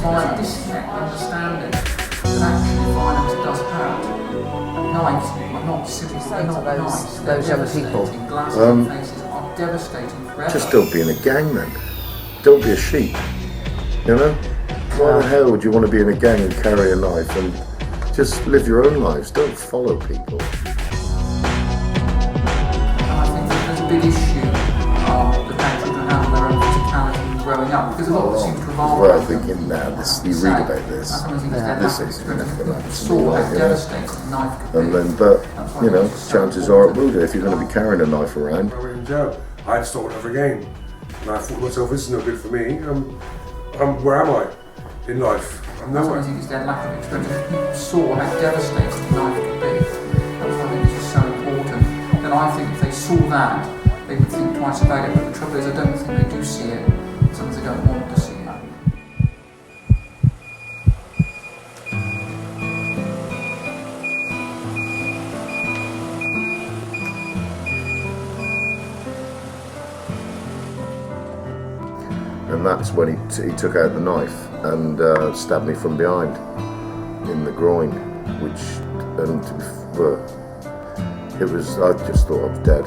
violent disconnect, understanding that actually violence does hurt. And knives are not simple, they're not nice. Those young people. Glass in faces are devastating forever. Just don't be in a gang then. Don't be a sheep. You know? Why the hell would you want to be in a gang and carry a knife, and just live your own lives? Don't follow people. I think that there's a big issue of the fact children have their own physicality growing up, because a lot of it seems to revolve Well, around I'm thinking now, you read about this. This is saw how devastating a knife could be. And then, but, you know, chances are it will do if you're going to be carrying a knife around. I went in jail. I had to start over again. And I thought to myself, this is no good for me. Where am I in life? I'm nowhere. I think it's their lack of experience. People saw how devastating a knife could be. That's why I think this is so important. And I think if they saw that, they would think twice about it. But the trouble is, I don't think they do see it. Sometimes they don't want to see it. And that's when he took out the knife and stabbed me from behind in the groin, it was, I just thought I was dead.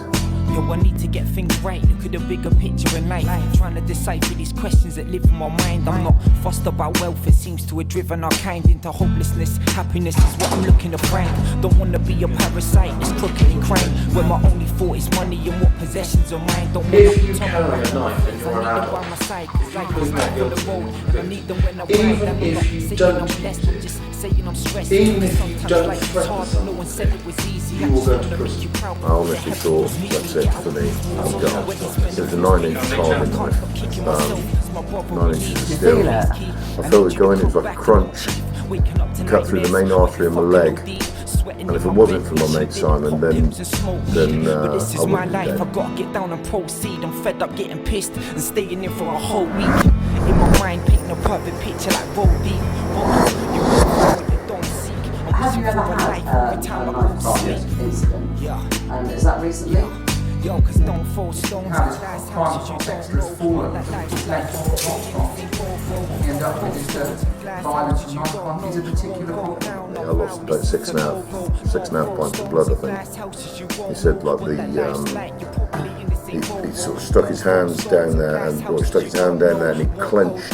Yo, I need to get things right, look at the bigger picture in life. Trying to decipher these questions that live in my mind. I'm not fussed about wealth, it seems to have driven our kind into hopelessness. Happiness is what I'm looking to find. Don't wanna be a parasite, it's crooked and crime. When my only thought is money and what possessions are mine. Don't wanna if you carry a knife and you're an adult, even if you don't use it, even if you don't threaten someone, you will go to prison. I honestly thought, that's it for me, I'm gone. It was a 9-inch carving knife, 9 inches of steel. I felt it going, it was like a crunch, cut through the main artery in my leg. And if it wasn't for my mate Simon, then I wouldn't be dead. I've got to get down and proceed. I'm fed up getting pissed and staying in for a whole week. In my mind, painting a perfect picture like roll deep. Have you ever had a knife carving incident? Yeah. And is that recently? Yo, cause don't fall stones. Crime context has fallen. Left end up with this violence and knife crime is a particular problem. I lost about 6.5 pints of blood, I think. He said like he sort of stuck his hands down there and he clenched.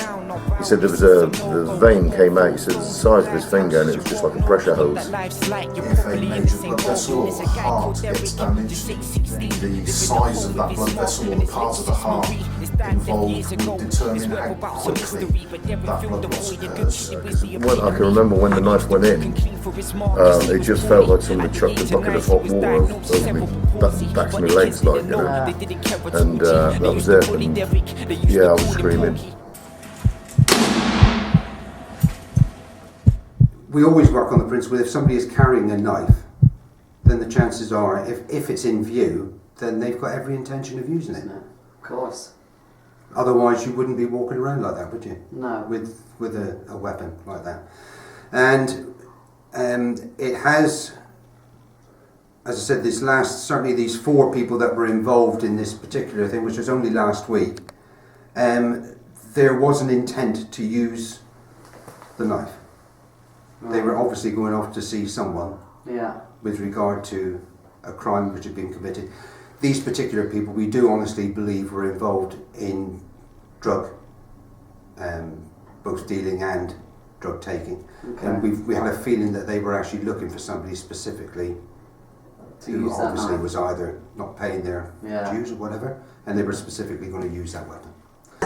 He said the vein came out, he said it was the size of his finger and it was just like a pressure hose. If a major blood vessel or heart gets damaged, the size of that blood vessel or the part of the heart involved will determine how quickly that blood loss occurs. I can remember when the knife went in, it just felt like somebody chucked a bucket of hot water over me, back to my legs, like, you know, and that was it. And, yeah, I was screaming. We always work on the principle if somebody is carrying a knife, then the chances are, if it's in view, then they've got every intention of using it. Of course. Otherwise, you wouldn't be walking around like that, would you? No. With a weapon like that. And it has, as I said, certainly these 4 people that were involved in this particular thing, which was only last week, there was an intent to use the knife. They were obviously going off to see someone with regard to a crime which had been committed. These particular people, we do honestly believe, were involved in drug, both dealing and drug taking. Okay. And we had a feeling that they were actually looking for somebody specifically who obviously was either not paying their dues or whatever, and they were specifically going to use that weapon.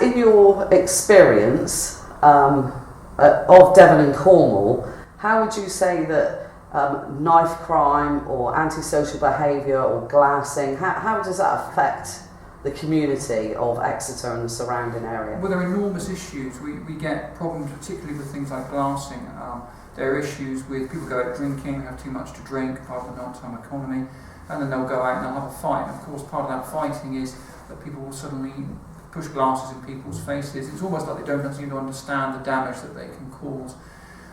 In your experience of Devon and Cornwall, how would you say that knife crime or antisocial behaviour or glassing, how does that affect the community of Exeter and the surrounding area? Well, there are enormous issues. We get problems particularly with things like glassing. There are issues with people go out drinking, have too much to drink, part of the nighttime economy, and then they'll go out and they'll have a fight. And of course, part of that fighting is that people will suddenly push glasses in people's faces. It's almost like they don't seem to understand the damage that they can cause.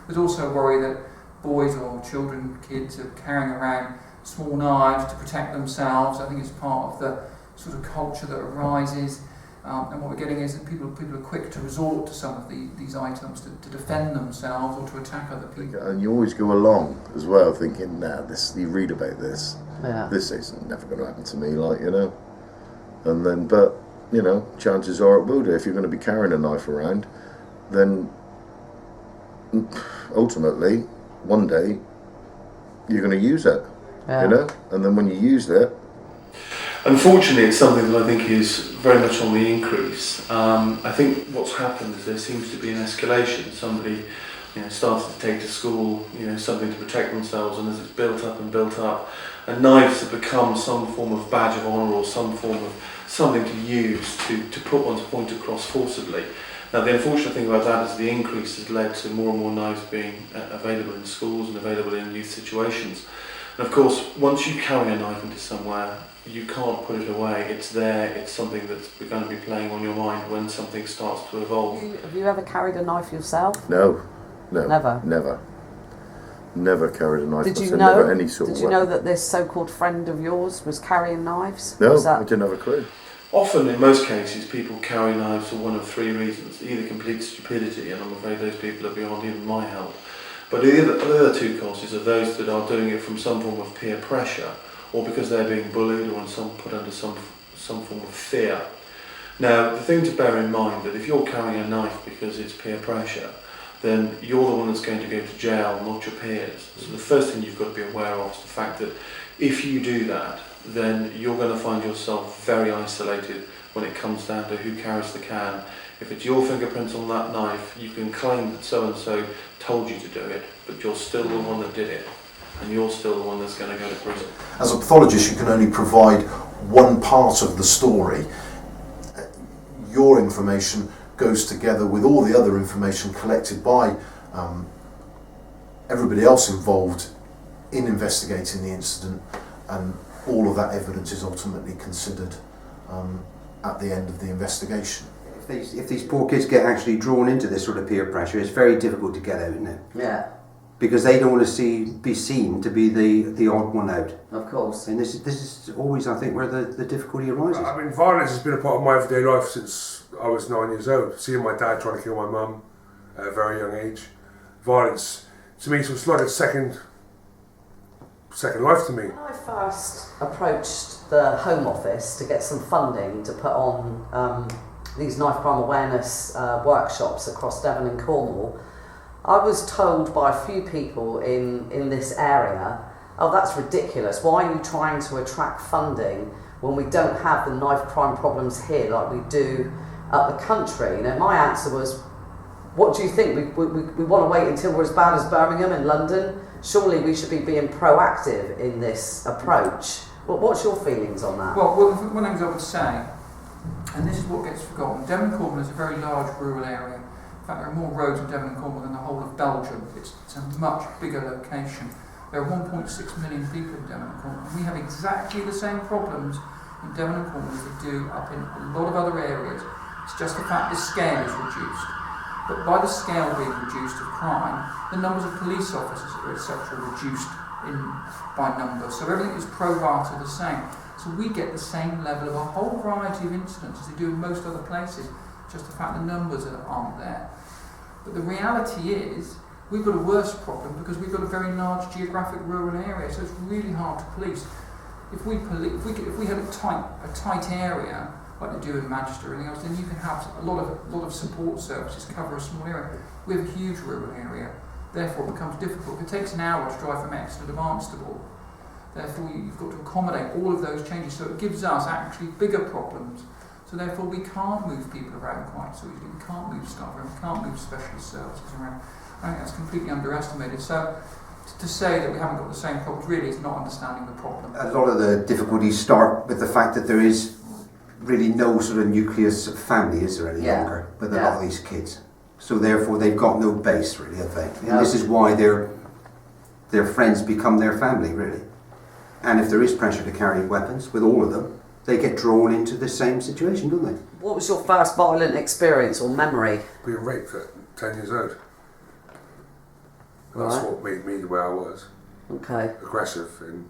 There's also a worry that boys or children, kids, are carrying around small knives to protect themselves. I think it's part of the sort of culture that arises. And what we're getting is that people are quick to resort to some of these items to defend themselves or to attack other people. And you always go along as well thinking, you read about this, Yeah. this isn't never going to happen to me, and then, but, chances are it will do. If you're going to be carrying a knife around, then ultimately, one day, you're going to use it, and then when you use it, unfortunately, it's something that I think is very much on the increase. I think what's happened is there seems to be an escalation. Somebody, started to take to school, something to protect themselves, and as it's built up, and knives have become some form of badge of honour or some form of something to use to put one's point across forcibly. Now, the unfortunate thing about that is the increase has led to more and more knives being available in schools and available in youth situations. And of course, once you carry a knife into somewhere, you can't put it away. It's there. It's something that's going to be playing on your mind when something starts to evolve. Have you ever carried a knife yourself? No. Never carried a knife. Did you so know? Never any sort Did of you know weapon. that this so-called friend of yours was carrying knives? No, Was that... I didn't have a clue. Often, in most cases, people carry knives for one of three reasons. Either complete stupidity, and I'm afraid those people are beyond even my help. But the other two causes are those that are doing it from some form of peer pressure, or because they're being bullied or put under some form of fear. Now, the thing to bear in mind that if you're carrying a knife because it's peer pressure, then you're the one that's going to go to jail, not your peers. So the first thing you've got to be aware of is the fact that if you do that, then you're going to find yourself very isolated when it comes down to who carries the can. If it's your fingerprints on that knife, you can claim that so-and-so told you to do it, but you're still the one that did it, and you're still the one that's going to go to prison. As a pathologist, you can only provide one part of the story. Your information goes together with all the other information collected by everybody else involved in investigating the incident, and all of that evidence is ultimately considered at the end of the investigation. If these poor kids get actually drawn into this sort of peer pressure, it's very difficult to get out, isn't it? Yeah. Because they don't want to be seen to be the odd one out. Of course. And this is always, I think, where the difficulty arises. I mean, violence has been a part of my everyday life since I was 9 years old. Seeing my dad trying to kill my mum at a very young age. Violence, to me, was like a second life to me. When I first approached the Home Office to get some funding to put on these knife crime awareness workshops across Devon and Cornwall, I was told by a few people in this area, oh, that's ridiculous, why are you trying to attract funding when we don't have the knife crime problems here like we do up the country? My answer was, what do you think? We want to wait until we're as bad as Birmingham and London? Surely we should be being proactive in this approach. What's your feelings on that? Well, one of the things I would say, and this is what gets forgotten, Devon and Cornwall is a very large rural area. In fact, there are more roads in Devon and Cornwall than the whole of Belgium. It's a much bigger location. There are 1.6 million people in Devon and Cornwall. We have exactly the same problems in Devon and Cornwall as we do up in a lot of other areas. It's just the fact the scale is reduced. But by the scale being reduced of crime, the numbers of police officers, etc., are reduced by numbers. So everything is pro rata the same. So we get the same level of a whole variety of incidents as they do in most other places. Just the fact the numbers aren't there. But the reality is, we've got a worse problem because we've got a very large geographic rural area, so it's really hard to police. If we had a tight area, like they do in Manchester or anything else, then you can have a lot of support services cover a small area. We have a huge rural area, therefore it becomes difficult. If it takes an hour to drive from Exeter to Barnstable, therefore you've got to accommodate all of those changes, so it gives us actually bigger problems. So therefore we can't move people around quite so easily, we can't move staff around, we can't move specialist services around. I think that's completely underestimated. So to say that we haven't got the same problems really is not understanding the problem. A lot of the difficulties start with the fact that there is really no sort of nucleus of family, is there any longer, with a lot of these kids. So therefore they've got no base really, I think. And this is why their friends become their family really. And if there is pressure to carry weapons with all of them, they get drawn into the same situation, don't they? What was your first violent experience or memory? Being raped at 10 years old. And that's what made me the way I was. Okay. Aggressive, and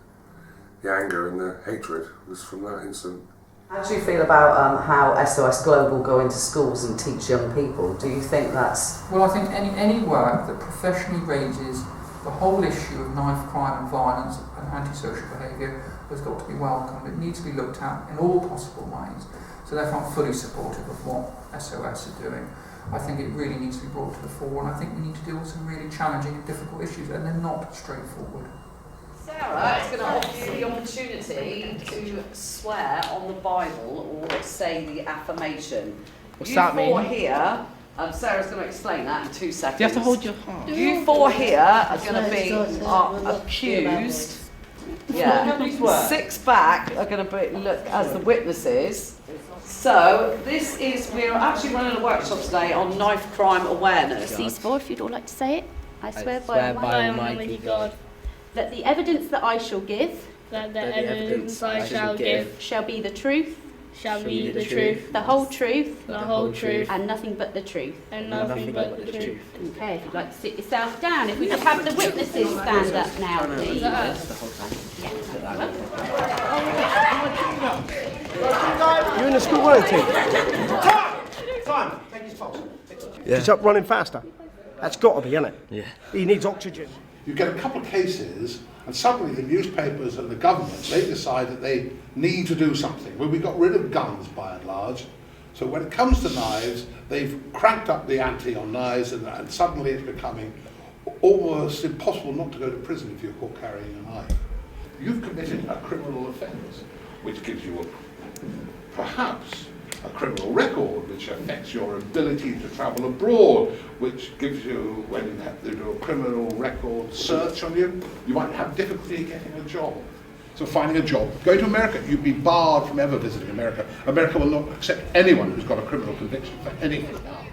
the anger and the hatred was from that incident. How do you feel about how SOS Global go into schools and teach young people? Do you think that's... Well, I think any work that professionally raises the whole issue of knife crime and violence and antisocial behaviour has got to be welcomed. It needs to be looked at in all possible ways. So therefore I'm fully supportive of what SOS are doing. I think it really needs to be brought to the fore, and I think we need to deal with some really challenging and difficult issues, and they're not straightforward. Sarah is going to offer you the opportunity to swear on the Bible or say the affirmation. What's that mean? You four here, Sarah's going to explain that in 2 seconds. You have to hold your heart. You four here are going to be accused. Yeah. 6 back are going to be look as the witnesses. So this is, we're actually running a workshop today on knife crime awareness. These four, if you'd all like to say it. I swear by by Almighty God that the evidence that I shall give that the evidence I shall give shall be the truth, shall be the truth, the whole truth, the whole truth, and nothing but the truth. and nothing but the truth. Okay, if you'd like to sit yourself down, if we could have the witnesses stand up now, please. You're in the school running team. Time! Take his pulse. He's up running faster. That's got to be, isn't it? Yeah. He needs oxygen. You get a couple of cases, and suddenly the newspapers and the government, they decide that they need to do something. Well, we got rid of guns by and large. So when it comes to knives, they've cranked up the ante on knives, and suddenly it's becoming almost impossible not to go to prison if you're caught carrying a knife. You've committed a criminal offence, which gives you perhaps a criminal record, which affects your ability to travel abroad, which gives you, when you have to do a criminal record search on you, you might have difficulty getting a job. So finding a job, going to America, you'd be barred from ever visiting America. America will not accept anyone who's got a criminal conviction for anything now.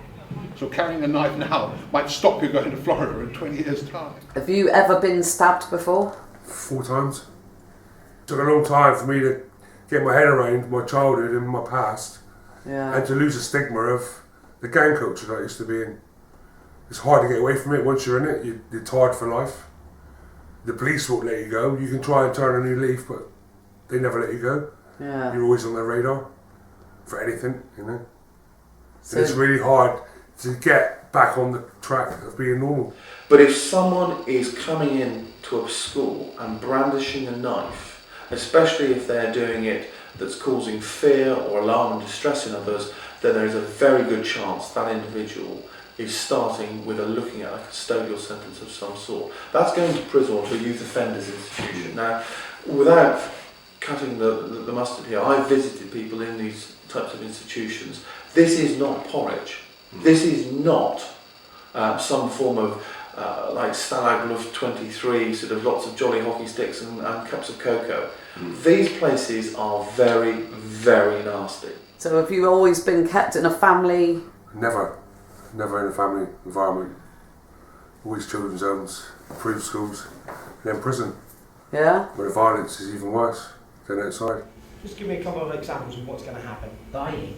So carrying a knife now might stop you going to Florida in 20 years' time. Have you ever been stabbed before? 4 times. It took a long time for me to get my head around my childhood and my past. Yeah. And to lose the stigma of the gang culture that I used to be in. It's hard to get away from it. Once you're in it, you're tired for life. The police won't let you go. You can try and turn a new leaf, but they never let you go. Yeah. You're always on their radar for anything, you know. So and it's really hard to get back on the track of being normal. But if someone is coming in to a school and brandishing a knife, especially if they're doing it that's causing fear or alarm and distress in others, then there is a very good chance that individual is starting with looking at a custodial sentence of some sort. That's going to prison or to a youth offenders institution. Now, without cutting the mustard here, I've visited people in these types of institutions. This is not porridge. This is not some form of like Stalag Luft 23, sort of lots of jolly hockey sticks and cups of cocoa. These places are very, very nasty. So have you always been kept in a family? Never in a family environment. Always children's homes, approved schools, and then prison. Yeah? Where the violence is even worse than outside. Just give me a couple of examples of what's going to happen. Dying.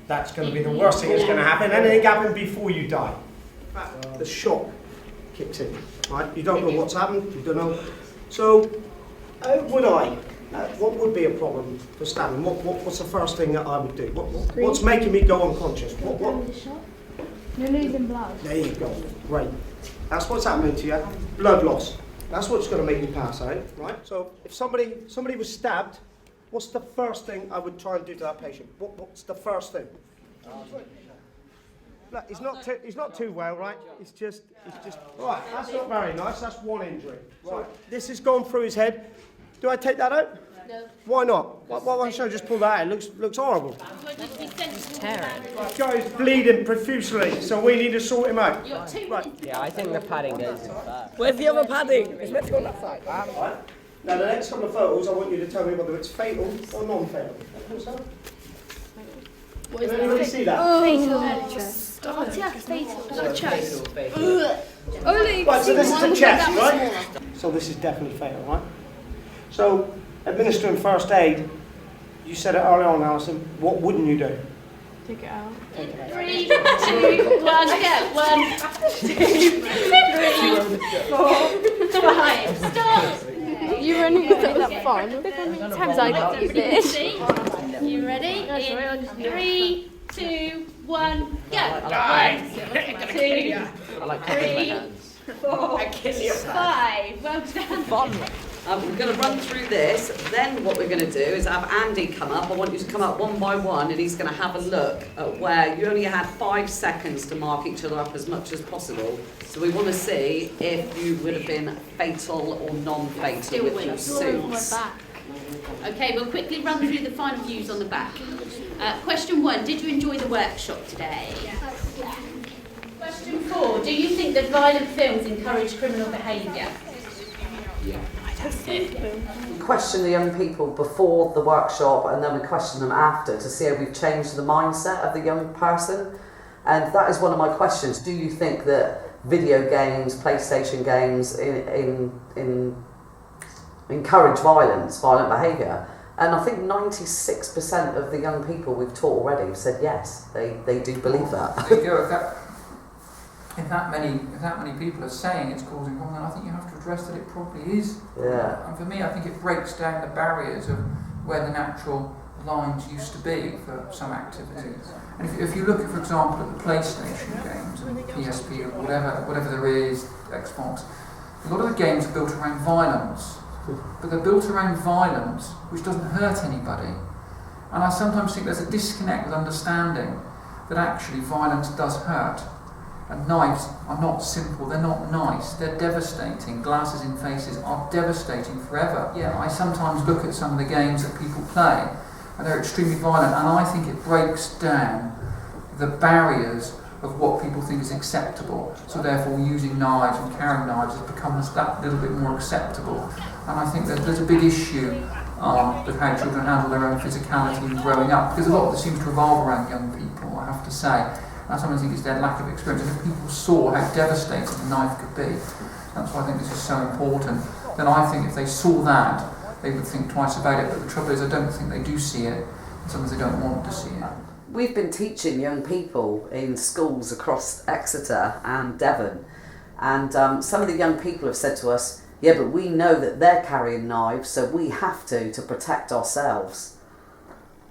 That's going to be the worst thing that's going to happen. Anything happen before you die. The shock kicks in. Right? You don't know what's happened. You don't know. So, what would be a problem for stabbing? What's the first thing that I would do? What's making me go unconscious? You're losing blood. There you go. Great. That's what's happening to you. Blood loss. That's what's going to make you pass out, right? So if somebody was stabbed, what's the first thing I would try and do to that patient? What's the first thing? Look, he's not too well, right? It's just right. That's not very nice. That's one injury. Right. This has gone through his head. Do I take that out? No. Why not? Why should I just pull that out? It looks horrible. It's terrible. This guy's bleeding profusely, so we need to sort him out. Right. Yeah, I think the padding goes in first. Where's the other padding? It's meant to go on that side. Right. Now, the next couple of photos, I want you to tell me whether it's fatal or non-fatal. Can anybody see that? Fatal. Yeah, fatal. Chest. Right, so this is the chest, right? So this is definitely fatal, right? So, administering first aid, you said it early on, Alison, what wouldn't you do? Take it out. 3, 2, 1, again. 1, 2, 3, 4, 5. Stop. You running with that fun? Times I got you this. You ready? In 3, 2, 1, go. 1, 2, 3, 4, 5. Well done. We're going to run through this, then what we're going to do is have Andy come up. I want you to come up one by one and he's going to have a look at where you only had 5 seconds to mark each other up as much as possible. So we want to see if you would have been fatal or non-fatal with your suits. Okay, we'll quickly run through the final views on the back. Question 1, did you enjoy the workshop today? Yes. Question 4, do you think that violent films encourage criminal behaviour? Yeah. We question the young people before the workshop and then we question them after to see how we've changed the mindset of the young person. And that is one of my questions. Do you think that video games, PlayStation games encourage violent behaviour? And I think 96% of the young people we've taught already have said yes, they do believe that. There you go. If that many people are saying it's causing harm, then I think you have to address that it probably is. Yeah. And for me, I think it breaks down the barriers of where the natural lines used to be for some activities. And if you look at, for example, at the PlayStation games, and PSP or whatever there is, Xbox, a lot of the games are built around violence, but they're built around violence which doesn't hurt anybody. And I sometimes think there's a disconnect with understanding that actually violence does hurt. And knives are not simple, they're not nice, they're devastating. Glasses in faces are devastating forever. Yeah, I sometimes look at some of the games that people play and they're extremely violent, and I think it breaks down the barriers of what people think is acceptable. So therefore using knives and carrying knives has become that little bit more acceptable. And I think that there's a big issue with how children handle their own physicality and growing up, because a lot of this seems to revolve around young people, I have to say. I sometimes think it's their lack of experience, and if people saw how devastating a knife could be, that's why I think this is so important, then I think if they saw that, they would think twice about it. But the trouble is, I don't think they do see it, and sometimes they don't want to see it. We've been teaching young people in schools across Exeter and Devon, and some of the young people have said to us, yeah, but we know that they're carrying knives, so we have to protect ourselves.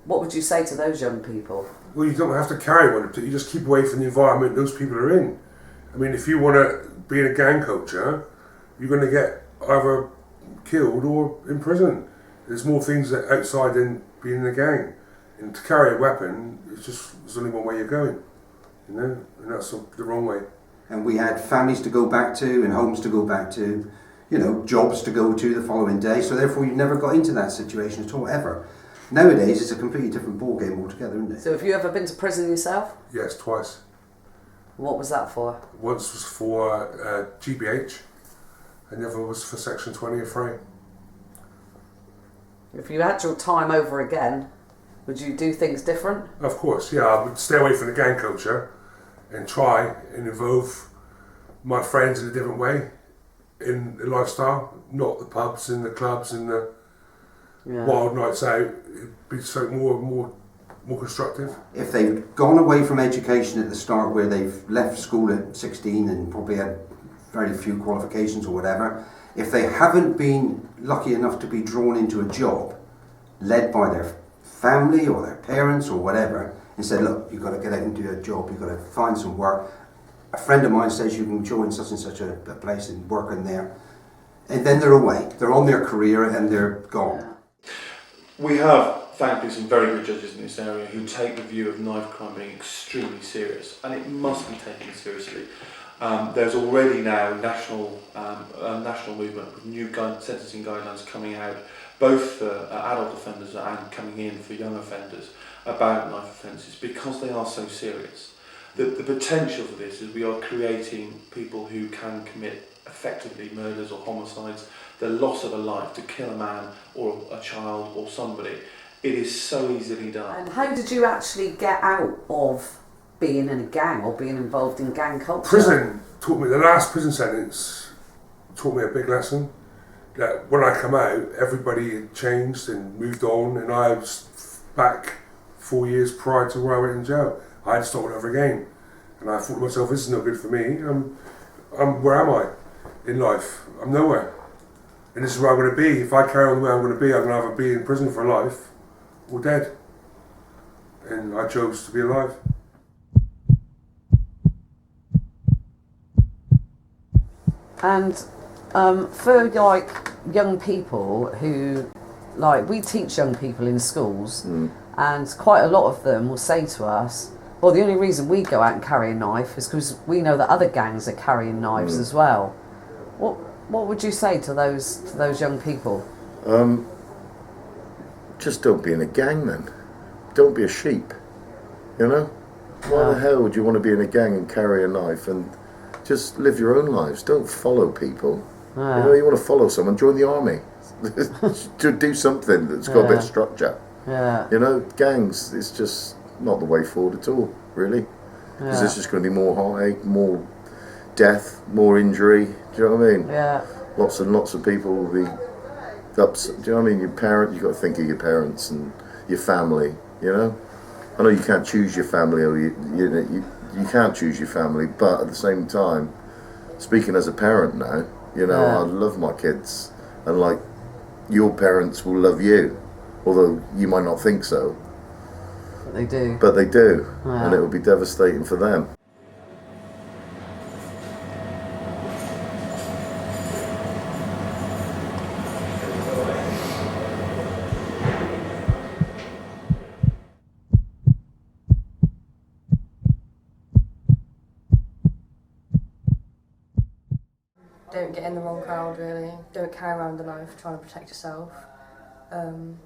What would you say to those young people? Well, you don't have to carry one, you just keep away from the environment those people are in. I mean, if you want to be a gang culture, you're going to get either killed or in prison. There's more things outside than being in a gang. And to carry a weapon, there's only one way you're going, you know, and that's the wrong way. And we had families to go back to and homes to go back to, you know, jobs to go to the following day, so therefore you never got into that situation at all, ever. Nowadays, it's a completely different ballgame altogether, isn't it? So have you ever been to prison yourself? Yes, twice. What was that for? Once was for GBH, and the other was for Section 20 of Frame. If you had your time over again, would you do things different? Of course, yeah. I would stay away from the gang culture and try and involve my friends in a different way in the lifestyle, not the pubs and the clubs and the wild nights out. It'd be something more constructive. If they've gone away from education at the start, where they've left school at 16 and probably had very few qualifications or whatever, if they haven't been lucky enough to be drawn into a job led by their family or their parents or whatever, and said, look, you've got to get out and do a job, you've got to find some work. A friend of mine says you can join such and such a place and work in there, and then they're away. They're on their career and they're gone. We have, thankfully, some very good judges in this area who take the view of knife crime being extremely serious, and it must be taken seriously. There's already now national movement with new sentencing guidelines coming out, both for adult offenders and coming in for young offenders, about knife offences, because they are so serious. The potential for this is we are creating people who can commit effectively murders or homicides, the loss of a life, to kill a man or a child or somebody. It is so easily done. And how did you actually get out of being in a gang or being involved in gang culture? Prison taught me, the last prison sentence taught me a big lesson. That when I come out, everybody had changed and moved on, and I was back 4 years prior to where I went in jail. I had to start all over again. And I thought to myself, this is not good for me. Where am I in life? I'm nowhere. and this is where I'm going to be. If I carry on the way I'm going to be, I'm going to either be in prison for life or dead. And I chose to be alive. And for like young people who, like, we teach young people in schools, and quite a lot of them will say to us, well, the only reason we go out and carry a knife is because we know that other gangs are carrying knives as well. What would you say to those young people? Just don't be in a gang then. Don't be a sheep, you know? Why the hell would you want to be in a gang and carry a knife? And just live your own lives. Don't follow people. You know, you want to follow someone, join the army. To do something that's got a bit of structure. You know, gangs, it's just not the way forward at all, really. Because there's just going to be more heartache, more death, more injury. Do you know what I mean? Lots and lots of people will be upset. Do you know what I mean? Your parent, you've got to think of your parents and your family, you know? I know you can't choose your family, or you can't choose your family, but at the same time, speaking as a parent now, you know, I love my kids, and like, your parents will love you, although you might not think so. But they do. But they do, and it will be devastating for them. Don't get in the wrong crowd, really. Don't carry around a knife trying to protect yourself. And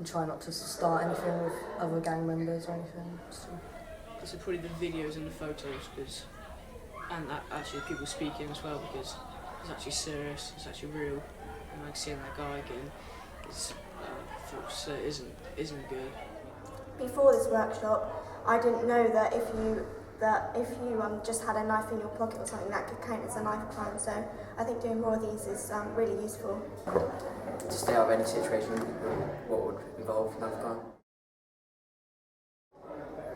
try not to start anything with other gang members or anything. So probably the videos and the photos, and actually people speaking as well, because it's actually serious, it's actually real. And like seeing that guy again, it's thoughts that isn't good. Before this workshop, I didn't know that if you just had a knife in your pocket or something, that could count as a knife crime. So I think doing more of these is really useful. To stay out of any situation, what would involve knife crime?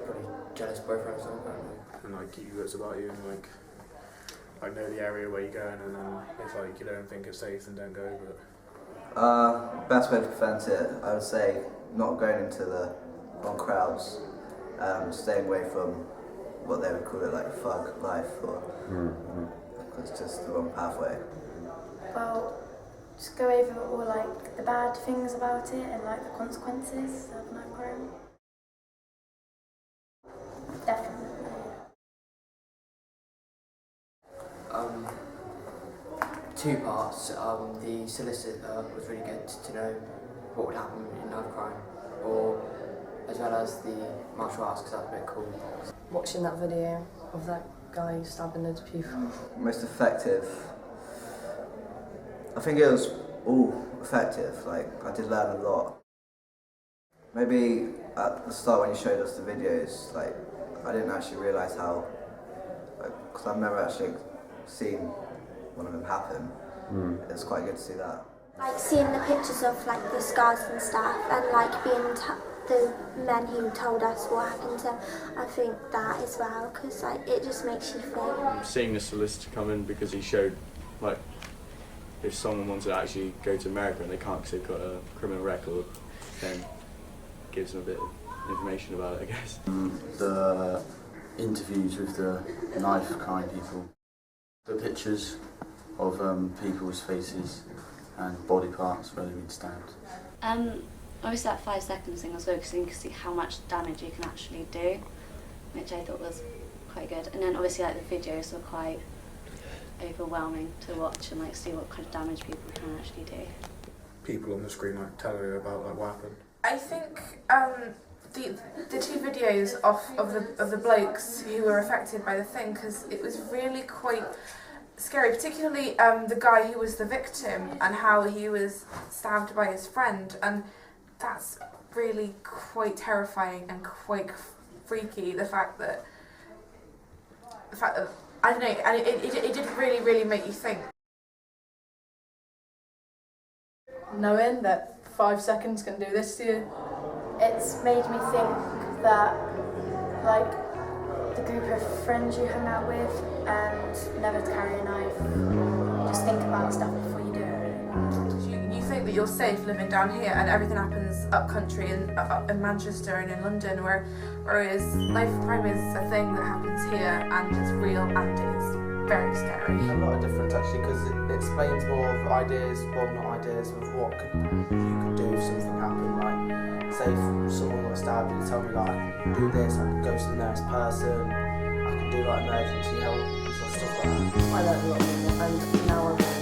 Probably jealous boyfriend or something. And like keep your wits about you, and like know the area where you're going, and then if like you don't think it's safe, then don't go. But best way to prevent it, I would say not going into the wrong crowds, staying away from what they would call it like thug life, or it's just the wrong pathway. Well, just go over all like the bad things about it and like the consequences of knife crime. Definitely. Two parts. The solicitor was really good to know what would happen in knife crime, or as well as the martial arts, because that's a bit cool. Watching that video of that guy stabbing loads of people. Most effective, I think it was all effective. Like, I did learn a lot. Maybe at the start when you showed us the videos, like, I didn't actually realise how, because I've never actually seen one of them happen. It's quite good to see that. Like seeing the pictures of like the scars and stuff, and like being the men who told us what happened. So I think that as well, because like it just makes you think. Seeing the solicitor come in because he showed like if someone wants to actually go to America and they can't because they've got a criminal record, then gives them a bit of information about it, I guess. The interviews with the knife crime people, the pictures of people's faces and body parts where they've been stabbed. Obviously that 5 seconds thing was focusing to see how much damage you can actually do, which I thought was quite good. And then obviously like the videos were quite overwhelming to watch and like see what kind of damage people can actually do. People on the screen like tell you about like what happened. I think the 2 videos of the blokes who were affected by the thing, because it was really quite scary, particularly the guy who was the victim and how he was stabbed by his friend, and that's really quite terrifying and quite freaky. The fact that I don't know, and it did really make you think. Knowing that 5 seconds can do this to you. It's made me think that like the group of friends you hang out with, and never to carry a knife. Just think about stuff before you do it. You think that you're safe living down here, and everything happens up country in Manchester and in London, whereas knife crime is a thing that happens here and it's real and it's very scary. A lot of difference actually, because it explains more of ideas, well not ideas, of what you could do if something happened. Like, say if someone got stabbed, you tell me like I can do this, I can go to the nearest person, I can do like emergency help and stuff like that. I learned a lot from it, and now I'm